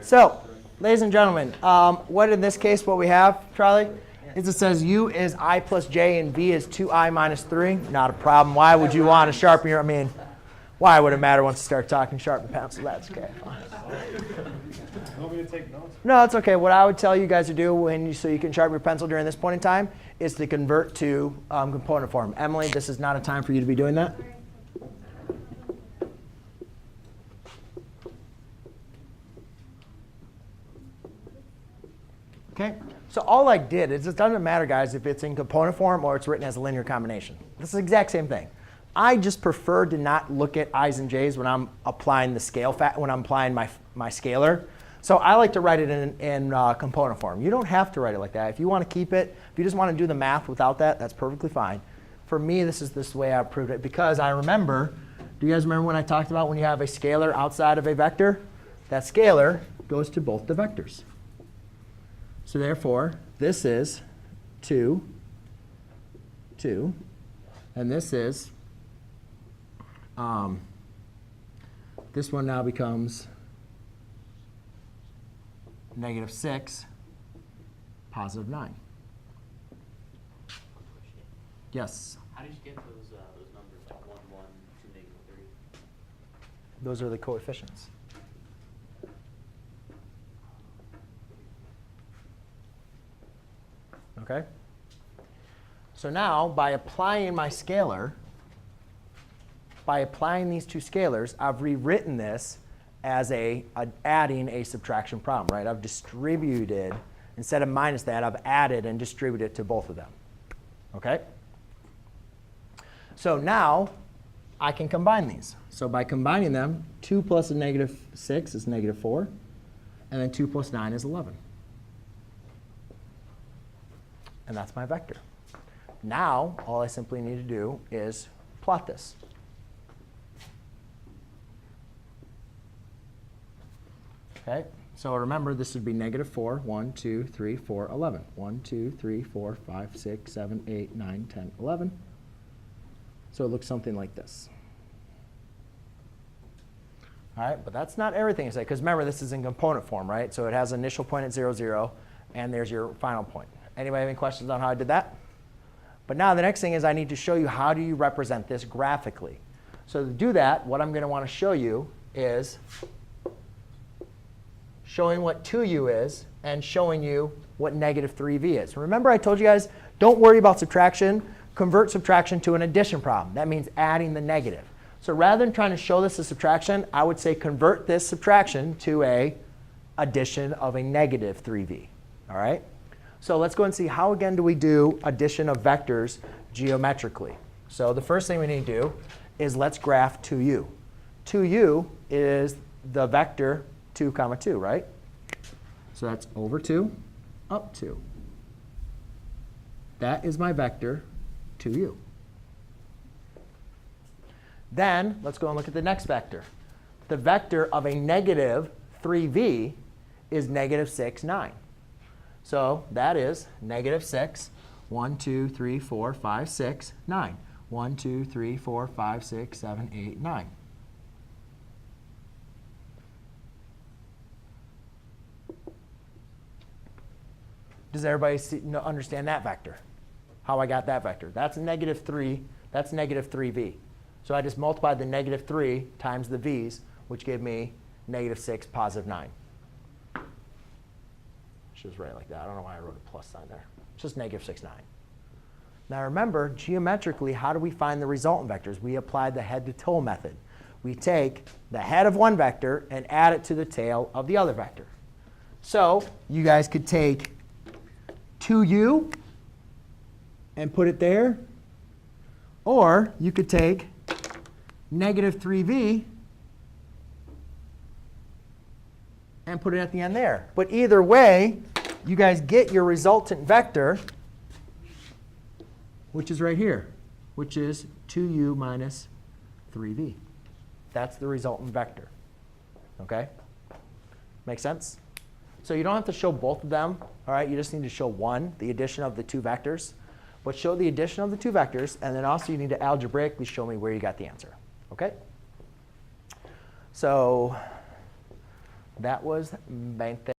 So, ladies and gentlemen, what in this case what we have, Charlie, is it says u is I plus j and v is 2I minus 3. Not a problem. Why would you want to sharpen your, why would it matter once you start talking sharpen pencil? That's okay. Fine. You want me to take notes? No, it's okay. What I would tell you guys to do so you can sharpen your pencil during this point in time is to convert to component form. Emily, this is not a time for you to be doing that. Okay, so all I did is it doesn't matter, guys, if it's in component form or it's written as a linear combination. This is the exact same thing. I just prefer to not look at i's and j's when I'm applying the scale when I'm applying my scalar. So I like to write it in component form. You don't have to write it like that. If you want to keep it, if you just want to do the math without that, that's perfectly fine. For me, this is the way I proved it because I remember. Do you guys remember when I talked about when you have a scalar outside of a vector? That scalar goes to both the vectors. So therefore, this is 2, 2, and this is, this one now becomes -6, positive 9. Yes? How did you get those numbers, like 1, 1, 2, -3? Those are the coefficients. Okay? So now, by applying my scalar, by applying these two scalars, I've rewritten this as adding a subtraction problem, right? I've distributed, instead of minus that, I've added and distributed it to both of them. Okay? So now, I can combine these. So by combining them, 2 plus a -6 is -4, and then 2 plus 9 is 11. And that's my vector. Now, all I simply need to do is plot this. Okay, so remember, this would be -4, 1, 2, 3, 4, 11. 1, 2, 3, 4, 5, 6, 7, 8, 9, 10, 11. So it looks something like this. All right, but that's not everything I say, because remember, this is in component form, right? So it has initial point at 0, 0, and there's your final point. Anybody have any questions on how I did that? But now the next thing is I need to show you how do you represent this graphically. So to do that, what I'm going to want to show you is showing what 2u is and showing you what -3v is. Remember I told you guys, don't worry about subtraction. Convert subtraction to an addition problem. That means adding the negative. So rather than trying to show this as subtraction, I would say convert this subtraction to a addition of a -3v. All right? So let's go and see how, again, do we do addition of vectors geometrically. So the first thing we need to do is let's graph 2u. 2u is the vector 2, 2, right? So that's over 2, up 2. That is my vector 2u. Then let's go and look at the next vector. The vector of a -3v is -6, 9. So that is -6, 1, 2, 3, 4, 5, 6, 9. 1, 2, 3, 4, 5, 6, 7, 8, 9. Does everybody understand that vector? How I got that vector? That's -3. That's -3v. So I just multiplied the -3 times the v's, which gave me -6, positive 9. Just write it like that. I don't know why I wrote a plus sign there. It's just -6, 9. Now remember, geometrically, how do we find the resultant vectors? We apply the head-to-toe method. We take the head of one vector and add it to the tail of the other vector. So you guys could take 2u and put it there. Or you could take -3v and put it at the end there. But either way, you guys get your resultant vector, which is right here, which is 2u minus 3v. That's the resultant vector. OK? Make sense? So you don't have to show both of them. All right? You just need to show one, the addition of the two vectors. But show the addition of the two vectors. And then also you need to algebraically show me where you got the answer. OK? So That was 20.